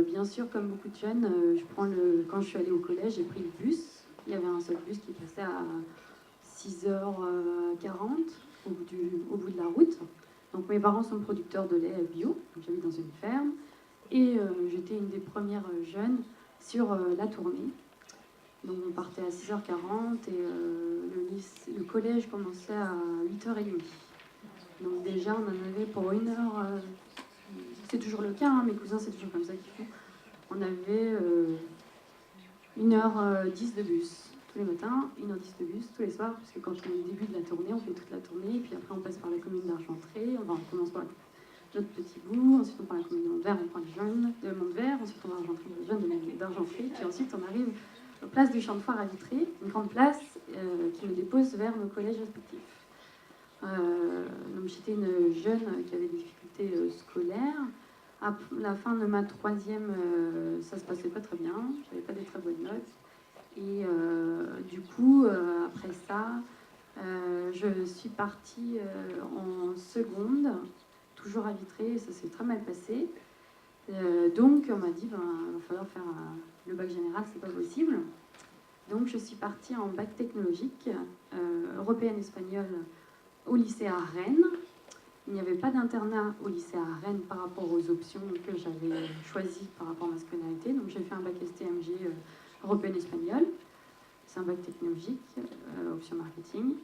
bien sûr, comme beaucoup de jeunes, quand je suis allée au collège, j'ai pris le bus. Il y avait un seul bus qui passait à 6h40 au bout de la route. Donc mes parents sont producteurs de lait bio, donc j'habite dans une ferme. Et j'étais une des premières jeunes sur la tournée. Donc on partait à 6h40 et le collège commençait à 8h30. Donc déjà on en avait pour 1 heure. C'est toujours le cas, hein, mes cousins c'est toujours comme ça qu'ils font. On avait 1h10 de bus tous les matins, 1h10 de bus tous les soirs, parce que quand on est au début de la tournée, on fait toute la tournée, et puis après on passe par la commune d'Argentré, on commence par notre petit bout, ensuite on prend la commune de Montvert, on prend les jeunes de Montvert, ensuite on va Argentré, les jeunes d'Argentré, puis ensuite on arrive aux places du Champ de Foire à Vitré, une grande place qui me dépose vers nos collèges respectifs. Donc j'étais une jeune qui avait des difficultés scolaires. À la fin de ma troisième, ça se passait pas très bien, j'avais pas des très bonnes notes. Et du coup, après ça, je suis partie en seconde, toujours à Vitré, et ça s'est très mal passé. Donc on m'a dit, il va falloir faire le bac général, c'est pas possible. Donc je suis partie en bac technologique, européenne-espagnole, au lycée à Rennes. Il n'y avait pas d'internat au lycée à Rennes par rapport aux options que j'avais choisies par rapport à ma scolarité. Donc j'ai fait un bac STMG européenne-espagnole. C'est un bac technologique, option marketing.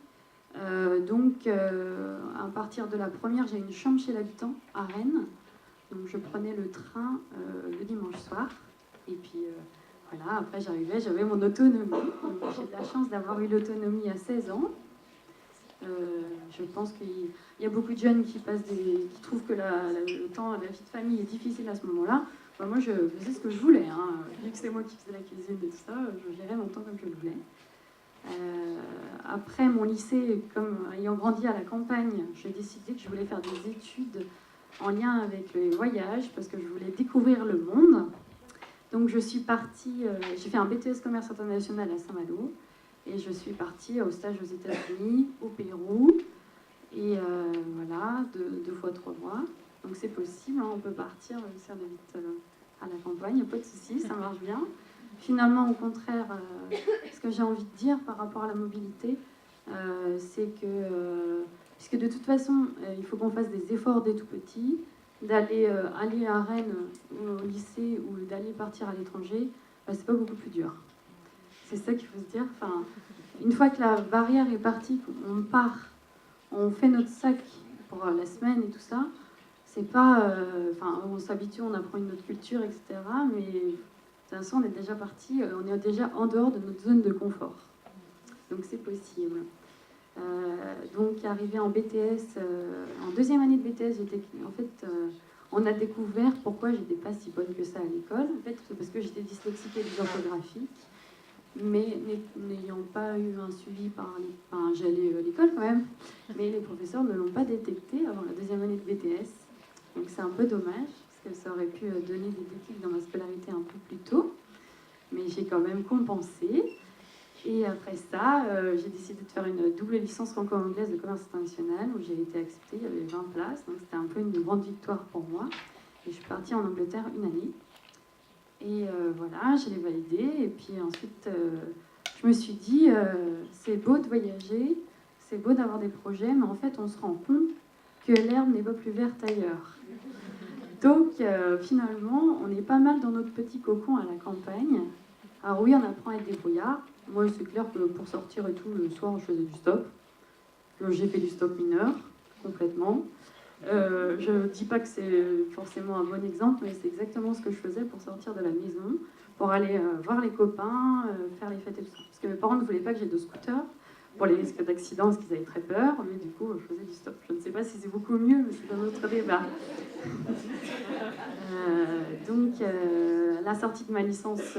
À partir de la première, j'ai une chambre chez l'habitant à Rennes. Donc je prenais le train le dimanche soir. Et puis voilà, après j'arrivais, j'avais mon autonomie. Donc j'ai de la chance d'avoir eu l'autonomie à 16 ans. Je pense qu'il y a beaucoup de jeunes qui trouvent que le temps, la vie de famille est difficile à ce moment-là. Enfin, moi, je faisais ce que je voulais. Hein. Vu que c'est moi qui faisais la cuisine et tout ça, je gérais mon temps comme je le voulais. Après mon lycée, comme ayant grandi à la campagne, j'ai décidé que je voulais faire des études en lien avec les voyages parce que je voulais découvrir le monde. Donc je suis partie, j'ai fait un BTS commerce international à Saint-Malo. Et je suis partie au stage aux États-Unis, au Pérou, et voilà, 2 fois 3 mois. Donc c'est possible, hein, on peut partir, si on habite à la campagne, il n'y a pas de souci, ça marche bien. Finalement, au contraire, ce que j'ai envie de dire par rapport à la mobilité, c'est que, puisque de toute façon, il faut qu'on fasse des efforts dès tout petit, d'aller aller à Rennes au lycée ou d'aller partir à l'étranger, c'est pas beaucoup plus dur. C'est ça qu'il faut se dire. Enfin, une fois que la barrière est partie, on part, on fait notre sac pour la semaine et tout ça, c'est pas... on s'habitue, on apprend une autre culture, etc. Mais de toute façon, on est déjà parti, on est déjà en dehors de notre zone de confort. Donc c'est possible. Donc arrivé en BTS, en deuxième année de BTS, on a découvert pourquoi j'étais pas si bonne que ça à l'école. En fait, c'est parce que j'étais dyslexique et dysorthographique. Mais n'ayant pas eu un suivi j'allais à l'école quand même, mais les professeurs ne l'ont pas détecté avant la deuxième année de BTS. Donc c'est un peu dommage, parce que ça aurait pu donner des déclics dans ma scolarité un peu plus tôt. Mais j'ai quand même compensé. Et après ça, j'ai décidé de faire une double licence franco-anglaise de commerce international, où j'ai été acceptée, il y avait 20 places, donc c'était un peu une grande victoire pour moi. Et je suis partie en Angleterre 1 année. Et voilà, je l'ai validé. Et puis ensuite, je me suis dit, c'est beau de voyager, c'est beau d'avoir des projets, mais en fait, on se rend compte que l'herbe n'est pas plus verte ailleurs. Donc, finalement, on est pas mal dans notre petit cocon à la campagne. Alors oui, on apprend à être débrouillard. Moi, c'est clair que pour sortir et tout, le soir, je faisais du stop. J'ai fait du stop mineur, complètement. Je ne dis pas que c'est forcément un bon exemple, mais c'est exactement ce que je faisais pour sortir de la maison, pour aller voir les copains, faire les fêtes et tout ça. Parce que mes parents ne voulaient pas que j'ai de scooter, pour les risques d'accident, parce qu'ils avaient très peur, mais du coup, je faisais du stop. Je ne sais pas si c'est beaucoup mieux, mais c'est un autre débat. La sortie de ma licence,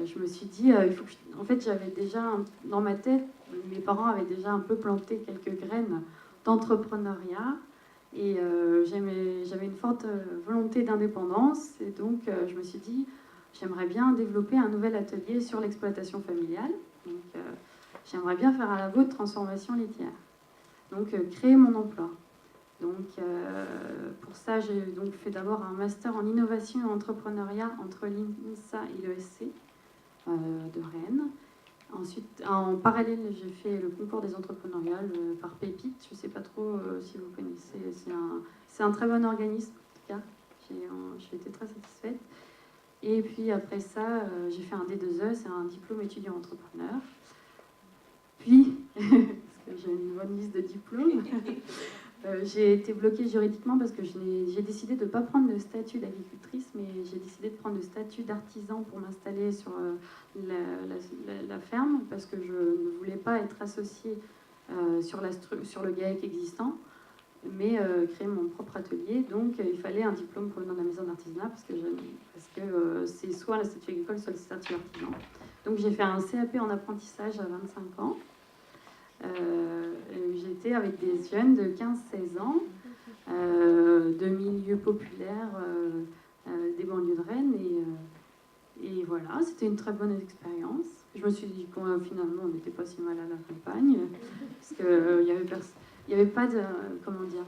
je me suis dit, en fait, j'avais déjà, dans ma tête, mes parents avaient déjà un peu planté quelques graines d'entrepreneuriat. Et j'avais une forte volonté d'indépendance. Et donc, je me suis dit, j'aimerais bien développer un nouvel atelier sur l'exploitation familiale. Donc, j'aimerais bien faire un labo de transformation laitière. Donc, créer mon emploi. Donc, pour ça, j'ai donc fait d'abord un master en innovation et entrepreneuriat entre l'INSA et l'ESC de Rennes. Ensuite, en parallèle, j'ai fait le concours des entrepreneuriales par Pépite. Je ne sais pas trop si vous connaissez. C'est un très bon organisme, en tout cas. J'ai été très satisfaite. Et puis après ça, j'ai fait un D2E, c'est un diplôme étudiant entrepreneur. Puis, parce que j'ai une bonne liste de diplômes, j'ai été bloquée juridiquement parce que j'ai décidé de ne pas prendre le statut d'agricultrice, mais j'ai décidé de prendre le statut d'artisan pour m'installer sur la ferme, parce que je ne voulais pas être associée sur le GAEC existant, mais créer mon propre atelier. Donc il fallait un diplôme provenant de la maison d'artisanat, parce que c'est soit le statut agricole, soit le statut artisan. Donc j'ai fait un CAP en apprentissage à 25 ans. J'étais avec des jeunes de 15-16 ans, de milieux populaires des banlieues de Rennes. Et voilà, c'était une très bonne expérience. Je me suis dit que finalement, on n'était pas si mal à la campagne, parce qu'il y avait pas de... Comment dire,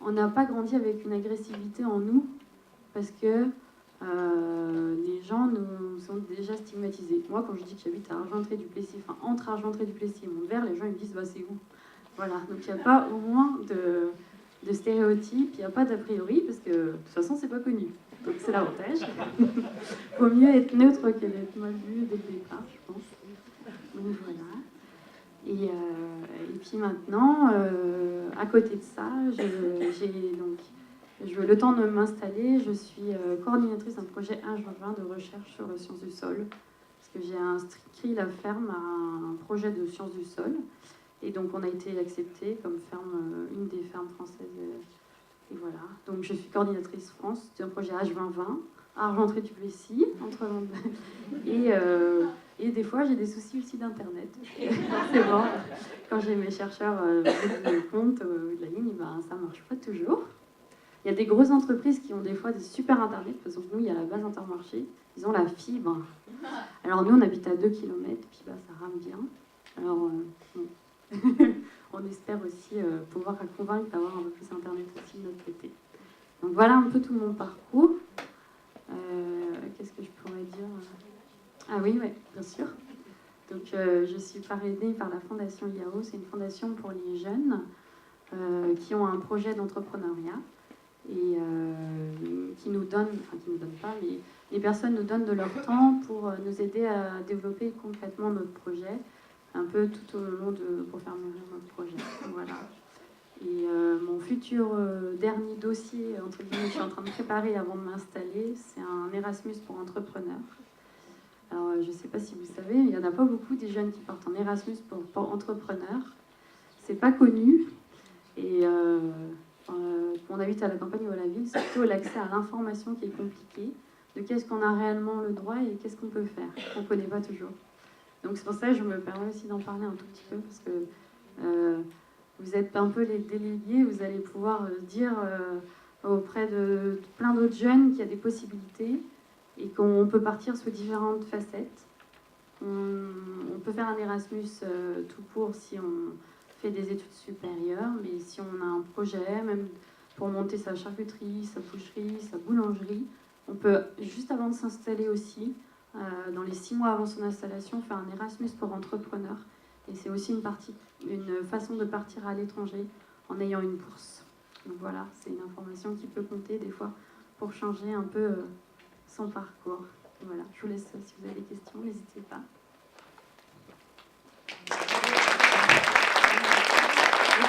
on n'a pas grandi avec une agressivité en nous, parce que les gens nous sont déjà stigmatisés. Moi, quand je dis que j'habite à Argentré-du-Plessis, enfin entre Argentré-du-Plessis et Montvert, les gens ils me disent bah, c'est où? Voilà, donc il n'y a pas au moins de stéréotypes, il n'y a pas d'a priori, parce que de toute façon, c'est pas connu. Donc c'est l'avantage. Vaut mieux être neutre que d'être mal vu dès le départ, je pense. Donc voilà. Et puis maintenant, à côté de ça, le temps de m'installer, je suis coordinatrice d'un projet H2020 de recherche sur les sciences du sol, parce que j'ai inscrit la ferme à un projet de sciences du sol, et donc on a été accepté comme ferme, une des fermes françaises, et voilà. Donc je suis coordinatrice France d'un projet H2020 à Argentré-du-Plessis, et des fois j'ai des soucis aussi d'internet. Forcément, quand j'ai mes chercheurs de compte de la ligne, ben, ça marche pas toujours. Il y a des grosses entreprises qui ont des fois des super internet, parce que nous, il y a la base Intermarché, ils ont la fibre. Alors nous, on habite à 2 km, puis bah, ça rame bien. Alors, on espère aussi pouvoir convaincre d'avoir un peu plus internet aussi de notre côté. Donc voilà un peu tout mon parcours. Qu'est-ce que je pourrais dire? Ah oui, ouais, bien sûr. Donc je suis parrainée par la fondation IAO, c'est une fondation pour les jeunes qui ont un projet d'entrepreneuriat, et qui nous donnent pas, mais les personnes nous donnent de leur temps pour nous aider à développer concrètement notre projet, un peu tout au long pour faire mûrir notre projet. Voilà. Et mon futur dernier dossier, entre guillemets, je suis en train de préparer avant de m'installer, c'est un Erasmus pour entrepreneurs. Alors, je ne sais pas si vous savez, il n'y en a pas beaucoup des jeunes qui partent en Erasmus pour entrepreneurs. C'est pas connu. Et qu'on habite à la campagne ou à la ville, c'est plutôt l'accès à l'information qui est compliqué, de qu'est-ce qu'on a réellement le droit et qu'est-ce qu'on peut faire, qu'on ne connaît pas toujours. Donc c'est pour ça que je me permets aussi d'en parler un tout petit peu, parce que vous êtes un peu les délégués, vous allez pouvoir dire auprès de plein d'autres jeunes qu'il y a des possibilités et qu'on peut partir sous différentes facettes. On peut faire un Erasmus tout court si on fait des études supérieures, mais si on a un projet, même pour monter sa charcuterie, sa boucherie, sa boulangerie, on peut, juste avant de s'installer aussi, dans les 6 mois avant son installation, faire un Erasmus pour entrepreneurs. Et c'est aussi une façon de partir à l'étranger en ayant une bourse. Donc voilà, c'est une information qui peut compter des fois pour changer un peu son parcours. Voilà, je vous laisse, si vous avez des questions, n'hésitez pas. La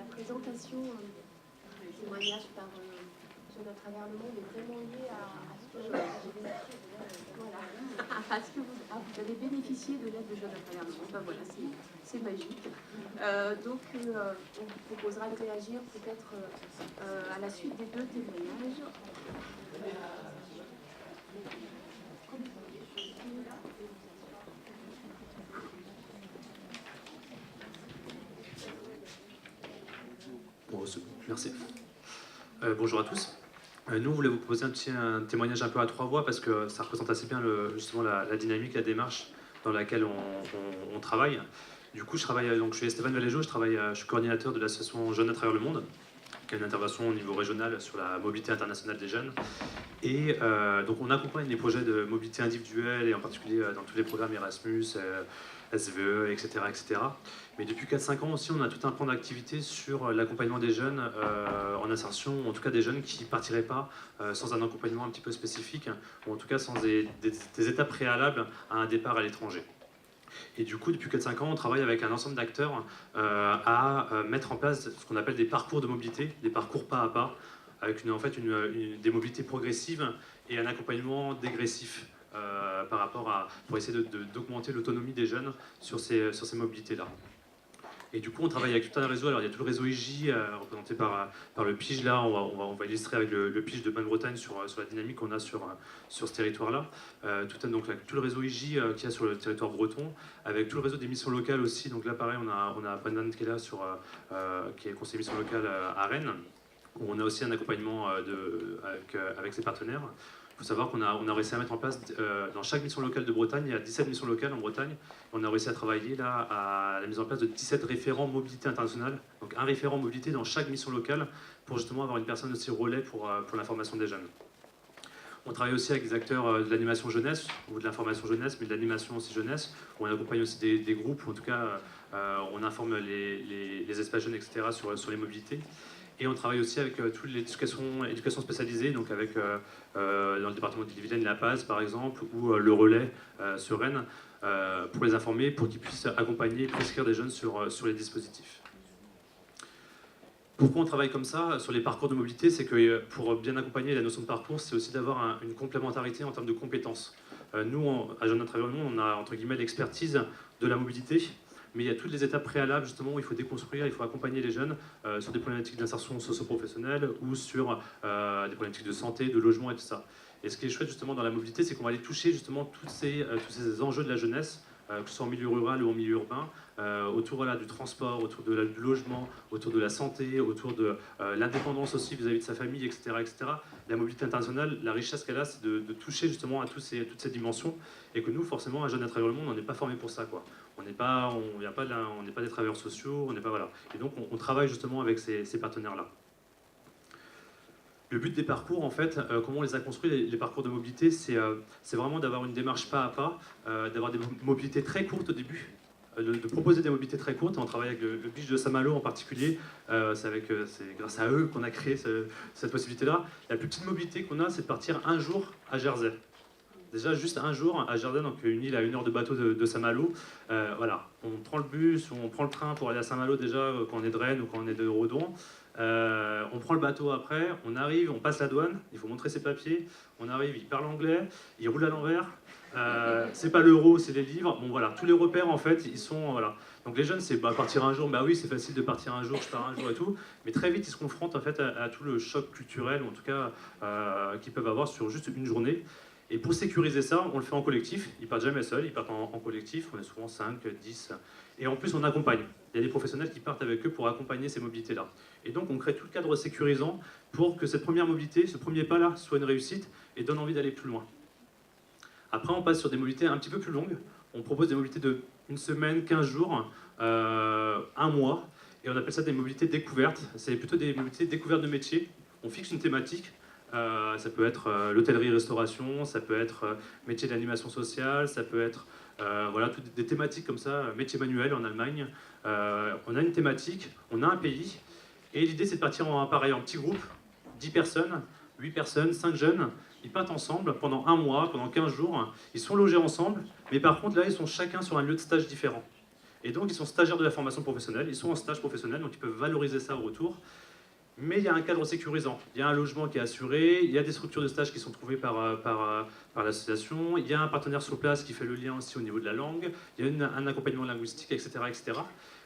présentation du témoignage par Jeunes à travers le monde est vraiment liée à ce que vous avez bénéficié de l'aide de Jeunes à travers le monde. Ben voilà, c'est magique. Donc, on vous proposera de réagir peut-être à la suite des 2 témoignages. Merci. Bonjour à tous. Nous, on voulait vous proposer un témoignage un peu à trois voix parce que ça représente assez bien justement la dynamique, la démarche dans laquelle on travaille. Du coup, je suis Stéphane Valéjo, je suis coordinateur de l'association Jeunes à travers le monde, qui a une intervention au niveau régional sur la mobilité internationale des jeunes. Et donc on accompagne les projets de mobilité individuelle et en particulier dans tous les programmes Erasmus, SVE, etc., etc. Mais depuis 4-5 ans aussi, on a tout un plan d'activité sur l'accompagnement des jeunes en insertion, ou en tout cas des jeunes qui ne partiraient pas sans un accompagnement un petit peu spécifique, ou en tout cas sans des étapes préalables à un départ à l'étranger. Et du coup, depuis 4-5 ans, on travaille avec un ensemble d'acteurs à mettre en place ce qu'on appelle des parcours de mobilité, des parcours pas à pas, avec des mobilités progressives et un accompagnement dégressif pour essayer d'augmenter l'autonomie des jeunes sur ces mobilités-là. Et du coup, on travaille avec tout un réseau. Alors, il y a tout le réseau IJ, représenté par le PIGE. Là, on va illustrer avec le PIGE de Bain-de-Bretagne sur la dynamique qu'on a sur ce territoire-là. Donc, tout le réseau IJ qu'il y a sur le territoire breton, avec tout le réseau des missions locales aussi. Donc là, pareil, on a Brendan qui est là, qui est conseiller mission locale à Rennes, où on a aussi un accompagnement avec ses partenaires. Il faut savoir qu'on a réussi à mettre en place, dans chaque mission locale de Bretagne, il y a 17 missions locales en Bretagne, on a réussi à travailler là à la mise en place de 17 référents mobilité internationale, donc un référent mobilité dans chaque mission locale, pour justement avoir une personne aussi relais pour l'information des jeunes. On travaille aussi avec des acteurs de l'animation jeunesse, ou de l'information jeunesse, mais de l'animation aussi jeunesse, où on accompagne aussi des groupes, en tout cas on informe les espaces jeunes, etc. sur les mobilités. Et on travaille aussi avec toute l'éducation spécialisée, donc avec dans le département d'Ille-et-Vilaine, la PAS par exemple, ou le Relais sur Rennes, pour les informer, pour qu'ils puissent accompagner et prescrire des jeunes sur les dispositifs. Pourquoi on travaille comme ça sur les parcours de mobilité? C'est que pour bien accompagner la notion de parcours, c'est aussi d'avoir une complémentarité en termes de compétences. Nous, à Jeunes à travers le monde, on a entre guillemets l'expertise de la mobilité, mais il y a toutes les étapes préalables justement où il faut déconstruire, il faut accompagner les jeunes sur des problématiques d'insertion socio-professionnelle ou sur des problématiques de santé, de logement et tout ça. Et ce qui est chouette justement dans la mobilité, c'est qu'on va aller toucher justement tous ces enjeux de la jeunesse, que ce soit en milieu rural ou en milieu urbain, autour du transport, autour du logement, autour de la santé, autour de l'indépendance aussi vis-à-vis de sa famille, etc., etc. La mobilité internationale, la richesse qu'elle a, c'est de toucher justement à toutes ces dimensions, et que nous, forcément, à Jeunes à travers le monde, on n'est pas formés pour ça, quoi. On n'est pas des travailleurs sociaux, on n'est pas, voilà. Et donc, on travaille justement avec ces partenaires-là. Le but des parcours, en fait, comment on les a construits, les parcours de mobilité, c'est vraiment d'avoir une démarche pas à pas, d'avoir des mobilités très courtes au début, de proposer des mobilités très courtes. On travaille avec le Beach de Saint-Malo en particulier. C'est grâce à eux qu'on a créé cette possibilité-là. La plus petite mobilité qu'on a, c'est de partir un jour à Jersey. Déjà, juste un jour à Jersey, donc une île à 1 heure de bateau de Saint-Malo. Voilà, on prend le bus ou on prend le train pour aller à Saint-Malo déjà quand on est de Rennes ou quand on est de Redon. On prend le bateau après, on arrive, on passe la douane, il faut montrer ses papiers. On arrive, il parle anglais, il roule à l'envers. C'est pas l'euro, c'est les livres. Bon voilà, tous les repères en fait, ils sont voilà. Donc les jeunes, c'est partir un jour. Bah oui, c'est facile de partir un jour, je pars un jour et tout. Mais très vite, ils se confrontent en fait à tout le choc culturel, ou en tout cas qu'ils peuvent avoir sur juste une journée. Et pour sécuriser ça, on le fait en collectif. Ils partent jamais seuls, ils partent en collectif. On est souvent 5, 10. Et en plus, on accompagne. Il y a des professionnels qui partent avec eux pour accompagner ces mobilités-là. Et donc, on crée tout le cadre sécurisant pour que cette première mobilité, ce premier pas-là, soit une réussite et donne envie d'aller plus loin. Après, on passe sur des mobilités un petit peu plus longues. On propose des mobilités de 1 semaine, 15 jours, 1 mois. Et on appelle ça des mobilités découvertes. C'est plutôt des mobilités découvertes de métiers. On fixe une thématique. Ça peut être l'hôtellerie-restauration, ça peut être métier d'animation sociale, ça peut être voilà, toutes des thématiques comme ça, métier manuel en Allemagne. On a une thématique, on a un pays, et l'idée c'est de partir en petit groupe, 10 personnes, 8 personnes, 5 jeunes, ils partent ensemble pendant 1 mois, pendant 15 jours, ils sont logés ensemble, mais par contre là ils sont chacun sur un lieu de stage différent. Et donc ils sont stagiaires de la formation professionnelle, ils sont en stage professionnel, donc ils peuvent valoriser ça au retour. Mais il y a un cadre sécurisant, il y a un logement qui est assuré, il y a des structures de stage qui sont trouvées par l'association, il y a un partenaire sur place qui fait le lien aussi au niveau de la langue, il y a un accompagnement linguistique, etc., etc.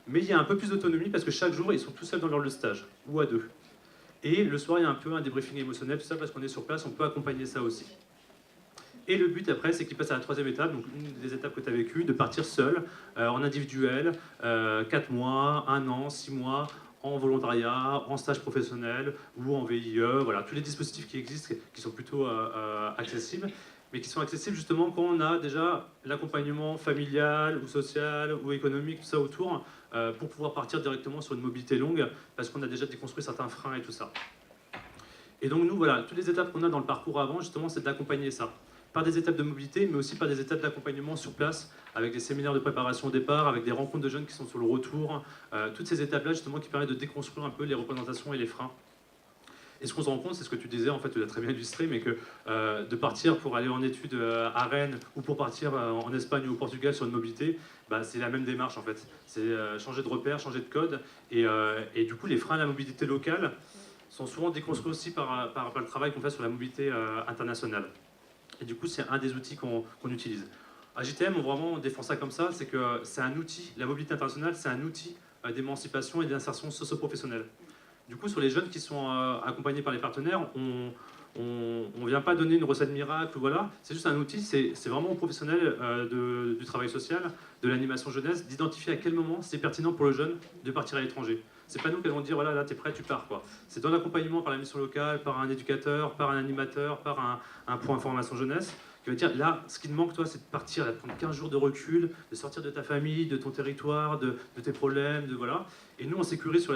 Mais il y a un peu plus d'autonomie parce que chaque jour, ils sont tout seuls dans leur lieu de stage, ou à 2. Et le soir, il y a un peu un débriefing émotionnel, tout ça, parce qu'on est sur place, on peut accompagner ça aussi. Et le but après, c'est qu'ils passent à la 3e étape, donc une des étapes que tu as vécues, de partir seul, en individuel, 4 mois, 1 an, 6 mois, en volontariat, en stage professionnel ou en VIE, voilà, tous les dispositifs qui existent, qui sont plutôt accessibles, mais qui sont accessibles justement quand on a déjà l'accompagnement familial ou social ou économique, tout ça autour, pour pouvoir partir directement sur une mobilité longue, parce qu'on a déjà déconstruit certains freins et tout ça. Et donc nous, voilà, toutes les étapes qu'on a dans le parcours avant, justement, c'est d'accompagner ça. Par des étapes de mobilité, mais aussi par des étapes d'accompagnement sur place, avec des séminaires de préparation au départ, avec des rencontres de jeunes qui sont sur le retour, toutes ces étapes-là, justement, qui permettent de déconstruire un peu les représentations et les freins. Et ce qu'on se rend compte, c'est ce que tu disais, en fait, tu l'as très bien illustré, mais que de partir pour aller en études à Rennes ou pour partir en Espagne ou au Portugal sur une mobilité, bah, c'est la même démarche, en fait. C'est changer de repère, changer de code, et du coup, les freins à la mobilité locale sont souvent déconstruits aussi par le travail qu'on fait sur la mobilité internationale. Et du coup, c'est un des outils qu'on utilise. À JTM, on défend ça comme ça, c'est que c'est un outil, la mobilité internationale, c'est un outil d'émancipation et d'insertion socio-professionnelle. Du coup, sur les jeunes qui sont accompagnés par les partenaires, on ne vient pas donner une recette miracle, voilà. C'est juste un outil, c'est vraiment aux professionnels du travail social, de l'animation jeunesse, d'identifier à quel moment c'est pertinent pour le jeune de partir à l'étranger. C'est pas nous qui allons dire, voilà, là, t'es prêt, tu pars, quoi. C'est dans l'accompagnement par la mission locale, par un éducateur, par un animateur, par un point formation jeunesse, qui va dire, là, ce qui te manque, toi, c'est de partir, là, de prendre 15 jours de recul, de sortir de ta famille, de ton territoire, de tes problèmes, voilà. Et nous, on sécurise sur